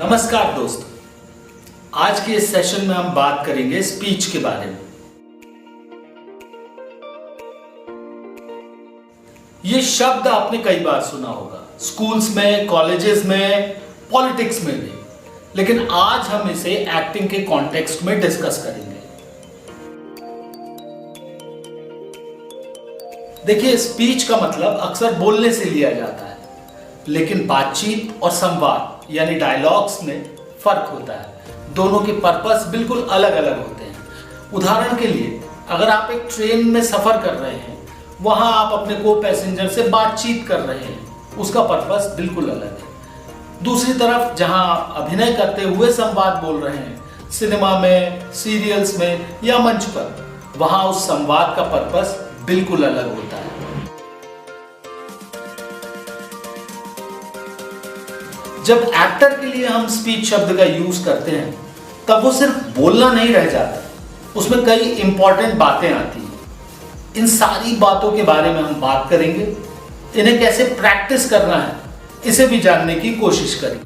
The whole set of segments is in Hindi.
नमस्कार दोस्तों, आज के इस सेशन में हम बात करेंगे स्पीच के बारे में। ये शब्द आपने कई बार सुना होगा, स्कूल्स में, कॉलेजेस में, पॉलिटिक्स में भी, लेकिन आज हम इसे एक्टिंग के कॉन्टेक्स्ट में डिस्कस करेंगे। देखिए, स्पीच का मतलब अक्सर बोलने से लिया जाता है, लेकिन बातचीत और संवाद यानी डायलॉग्स में फर्क होता है। दोनों के पर्पस बिल्कुल अलग अलग होते हैं। उदाहरण के लिए, अगर आप एक ट्रेन में सफर कर रहे हैं, वहां आप अपने को पैसेंजर से बातचीत कर रहे हैं, उसका पर्पस बिल्कुल अलग है। दूसरी तरफ जहां आप अभिनय करते हुए संवाद बोल रहे हैं, सिनेमा में, सीरियल्स में या मंच पर, वहां उस संवाद का पर्पस बिल्कुल अलग होता है। जब एक्टर के लिए हम स्पीच शब्द का यूज करते हैं, तब वो सिर्फ बोलना नहीं रह जाता, उसमें कई इंपॉर्टेंट बातें आती हैं। इन सारी बातों के बारे में हम बात करेंगे। इन्हें कैसे प्रैक्टिस करना है, इसे भी जानने की कोशिश करेंगे।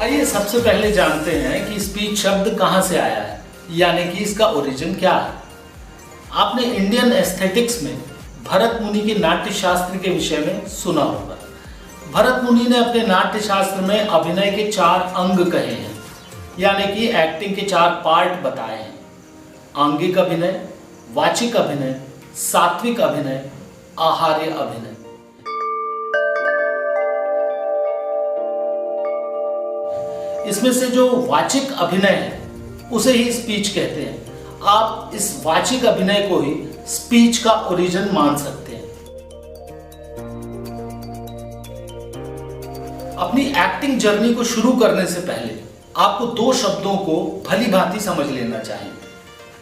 आइए सबसे पहले जानते हैं कि स्पीच शब्द कहां से आया है, यानी कि इसका ओरिजिन क्या है। आपने इंडियन एस्थेटिक्स में भरत मुनि के नाट्य शास्त्र के विषय में सुना होगा। भरत मुनि ने अपने नाट्य शास्त्र में अभिनय के 4 अंग कहे हैं, यानी कि एक्टिंग के 4 पार्ट बताए हैं। आंगिक अभिनय, वाचिक अभिनय, सात्विक अभिनय, आहार्य अभिनय। इसमें से जो वाचिक अभिनय है, उसे ही स्पीच कहते हैं। आप इस वाचिक अभिनय को ही स्पीच का ओरिजिन मान सकते हैं। अपनी एक्टिंग जर्नी को शुरू करने से पहले आपको 2 शब्दों को भली भांति समझ लेना चाहिए।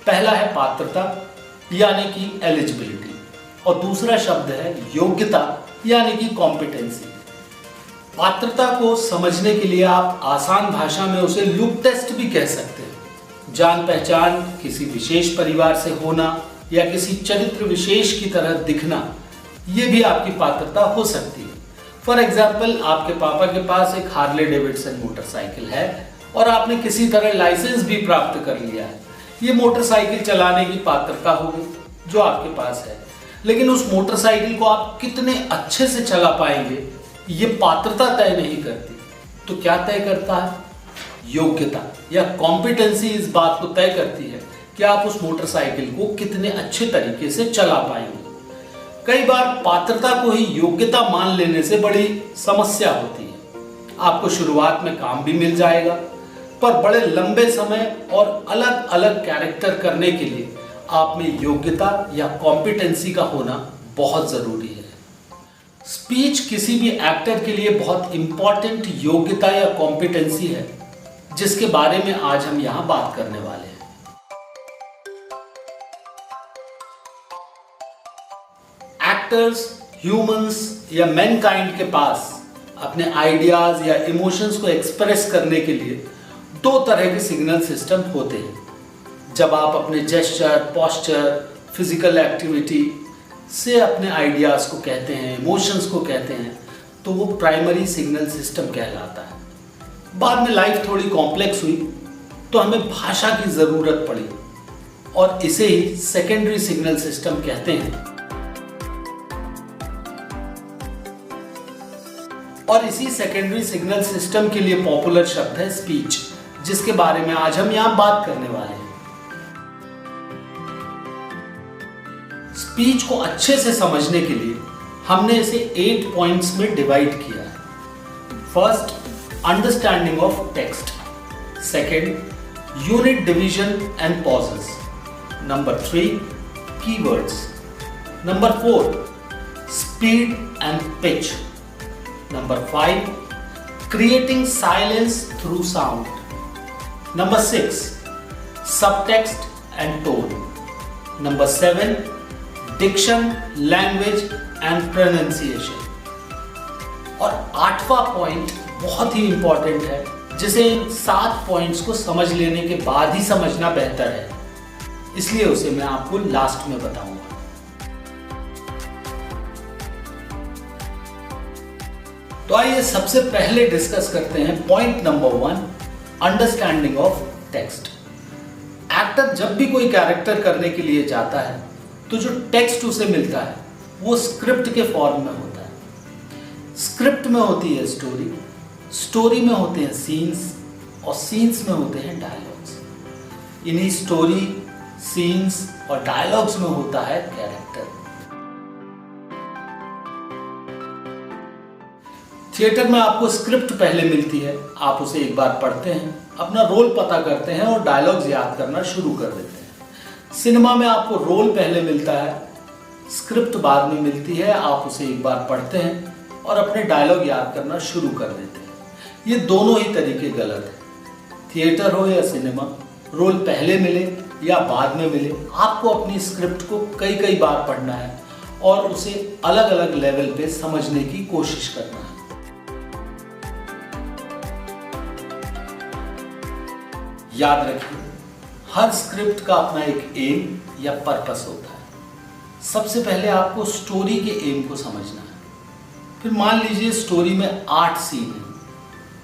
पहला है पात्रता, यानी कि एलिजिबिलिटी, और दूसरा शब्द है योग्यता, यानी कि कॉम्पिटेंसी। पात्रता को समझने के लिए आप आसान भाषा में उसे लुक टेस्ट भी कह सकते हैं। जान पहचान, किसी विशेष परिवार से होना या किसी चरित्र विशेष की तरह दिखना, यह भी आपकी पात्रता हो सकती है। फॉर एग्जाम्पल, आपके पापा के पास एक हार्ले डेविडसन मोटरसाइकिल है और आपने किसी तरह लाइसेंस भी प्राप्त कर लिया है। ये मोटरसाइकिल चलाने की पात्रता होगी जो आपके पास है, लेकिन उस मोटरसाइकिल को आप कितने अच्छे से चला पाएंगे, ये पात्रता तय नहीं करती। तो क्या तय करता है? योग्यता या कॉम्पिटेंसी इस बात को तय करती है कि आप उस मोटरसाइकिल को कितने अच्छे तरीके से चला पाएंगे। कई बार पात्रता को ही योग्यता मान लेने से बड़ी समस्या होती है। आपको शुरुआत में काम भी मिल जाएगा, पर बड़े लंबे समय और अलग अलग कैरेक्टर करने के लिए आप में योग्यता या कॉम्पिटेंसी का होना बहुत जरूरी है। स्पीच किसी भी एक्टर के लिए बहुत इंपॉर्टेंट योग्यता या कॉम्पिटेंसी है, जिसके बारे में आज हम यहां बात करने वाले हैं। एक्टर्स, ह्यूमंस या मैनकाइंड के पास अपने आइडियाज या इमोशंस को एक्सप्रेस करने के लिए 2 तरह के सिग्नल सिस्टम होते हैं। जब आप अपने जेस्चर, पोस्चर, फिजिकल एक्टिविटी से अपने आइडियाज को कहते हैं, इमोशंस को कहते हैं, तो वो प्राइमरी सिग्नल सिस्टम कहलाता है। बाद में लाइफ थोड़ी कॉम्प्लेक्स हुई तो हमें भाषा की जरूरत पड़ी और इसे ही सेकेंडरी सिग्नल सिस्टम कहते हैं। और इसी सेकेंडरी सिग्नल सिस्टम के लिए पॉपुलर शब्द है स्पीच, जिसके बारे में आज हम यहां बात करने वाले हैं। स्पीच को अच्छे से समझने के लिए हमने इसे 8 पॉइंट्स में डिवाइड किया है। First, understanding of text. Second, unit division and pauses. Number 3, keywords. Number 4, speed and pitch. Number 5, creating silence through sound. Number 6, subtext and tone. Number 7, diction, language and pronunciation. और 8वां पॉइंट बहुत ही इंपॉर्टेंट है, जिसे इन 7 पॉइंट्स को समझ लेने के बाद ही समझना बेहतर है, इसलिए उसे मैं आपको लास्ट में बताऊंगा। तो आइए सबसे पहले डिस्कस करते हैं point number 1, understanding of text. Actor जब भी कोई कैरेक्टर करने के लिए जाता है तो जो टेक्स्ट उसे मिलता है वो स्क्रिप्ट के फॉर्म में होता है। स्क्रिप्ट में होती है स्टोरी, स्टोरी में होते हैं सीन्स और सीन्स में होते हैं डायलॉग्स। इन्हीं स्टोरी, सीन्स और डायलॉग्स में होता है कैरेक्टर। थिएटर में आपको स्क्रिप्ट पहले मिलती है, आप उसे एक बार पढ़ते हैं, अपना रोल पता करते हैं और डायलॉग्स याद करना शुरू कर देते हैं। सिनेमा में आपको रोल पहले मिलता है, स्क्रिप्ट बाद में मिलती है, आप उसे एक बार पढ़ते हैं और अपने डायलॉग याद करना शुरू कर देते हैं। ये दोनों ही तरीके गलत हैं। थिएटर हो या सिनेमा, रोल पहले मिले या बाद में मिले, आपको अपनी स्क्रिप्ट को कई कई बार पढ़ना है और उसे अलग अलग लेवल पे समझने की कोशिश करना है। याद रखिए, हर स्क्रिप्ट का अपना एक एम या पर्पस होता है। सबसे पहले आपको स्टोरी के एम को समझना है। फिर मान लीजिए स्टोरी में 8 सीन है,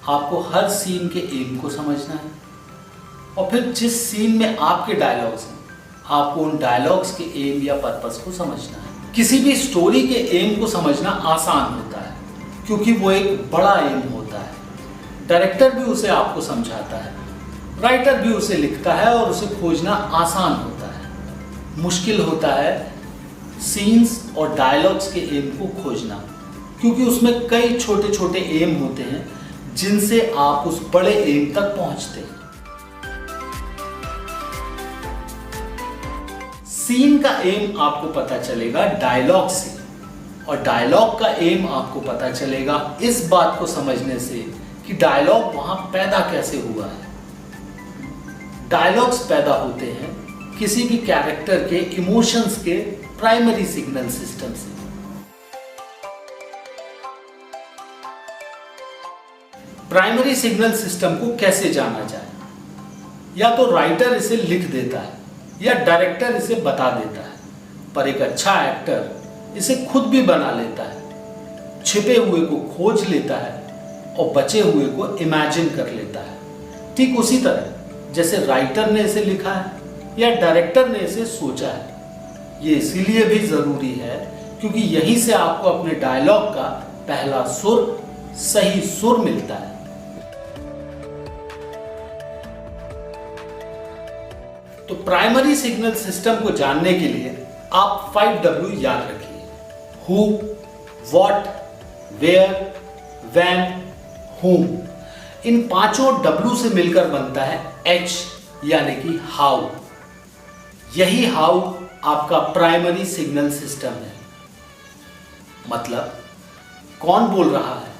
आपको हर सीन के एम को समझना है और फिर जिस सीन में आपके डायलॉग्स हैं, आपको उन डायलॉग्स के एम या पर्पस को समझना है। किसी भी स्टोरी के एम को समझना आसान होता है क्योंकि वो एक बड़ा एम होता है। डायरेक्टर भी उसे आपको समझाता है, राइटर भी उसे लिखता है और उसे खोजना आसान होता है। मुश्किल होता है सीन्स और डायलॉग्स के एम को खोजना, क्योंकि उसमें कई छोटे छोटे एम होते हैं जिनसे आप उस बड़े एम तक पहुंचते हैं। सीन का एम आपको पता चलेगा डायलॉग से, और डायलॉग का एम आपको पता चलेगा इस बात को समझने से कि डायलॉग वहां पैदा कैसे हुआ है। डायलॉग्स पैदा होते हैं किसी भी कैरेक्टर के इमोशंस के प्राइमरी सिग्नल सिस्टम से। प्राइमरी सिग्नल सिस्टम को कैसे जाना जाए? या तो राइटर इसे लिख देता है या डायरेक्टर इसे बता देता है, पर एक अच्छा एक्टर इसे खुद भी बना लेता है, छिपे हुए को खोज लेता है और बचे हुए को इमेजिन कर लेता है। ठीक उसी तरह जैसे राइटर ने इसे लिखा है या डायरेक्टर ने इसे सोचा है। ये इसीलिए भी जरूरी है क्योंकि यहीं से आपको अपने डायलॉग का पहला सुर, सही सुर मिलता है। तो प्राइमरी सिग्नल सिस्टम को जानने के लिए आप 5W याद रखिए। Who, what, where, when, whom। इन पांचों W से मिलकर बनता है H, यानी कि हाउ। यही हाउ आपका प्राइमरी सिग्नल सिस्टम है। मतलब कौन बोल रहा है,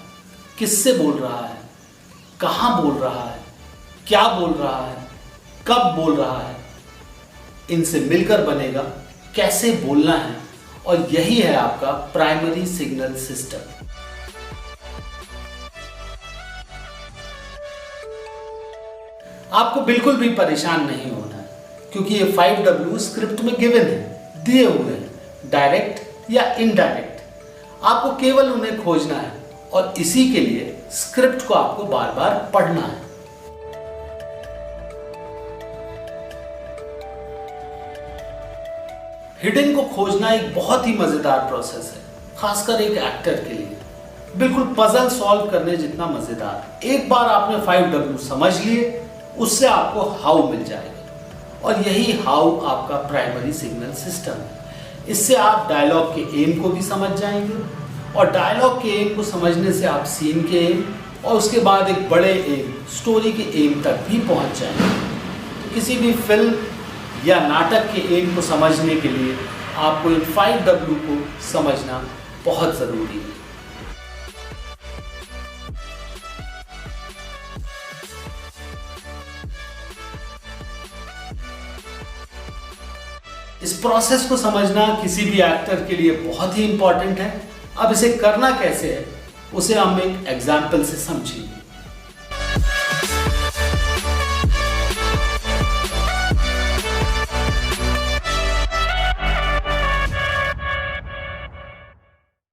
किससे बोल रहा है, कहां बोल रहा है, क्या बोल रहा है, कब बोल रहा है, इनसे मिलकर बनेगा कैसे बोलना है, और यही है आपका प्राइमरी सिग्नल सिस्टम। आपको बिल्कुल भी परेशान नहीं होना है क्योंकि ये 5W स्क्रिप्ट में गिवन है, दिए हुए हैं, डायरेक्ट या इनडायरेक्ट। आपको केवल उन्हें खोजना है और इसी के लिए स्क्रिप्ट को आपको बार बार पढ़ना है। हिडन को खोजना एक बहुत ही मजेदार प्रोसेस है, खासकर एक एक्टर के लिए बिल्कुल पजल सॉल्व करने जितना मजेदार। एक बार आपने 5W समझ लिए, उससे आपको हाउ मिल जाएगा और यही हाउ आपका प्राइमरी सिग्नल सिस्टम है। इससे आप डायलॉग के एम को भी समझ जाएंगे और डायलॉग के एम को समझने से आप सीन के एम और उसके बाद एक बड़े एम, स्टोरी के एम तक भी पहुंच जाएंगे। तो किसी भी फिल्म या नाटक के एम को समझने के लिए आपको इन 5W को समझना बहुत ज़रूरी है। इस प्रोसेस को समझना किसी भी एक्टर के लिए बहुत ही इंपॉर्टेंट है। अब इसे करना कैसे है उसे हम एक एग्जाम्पल से समझेंगे।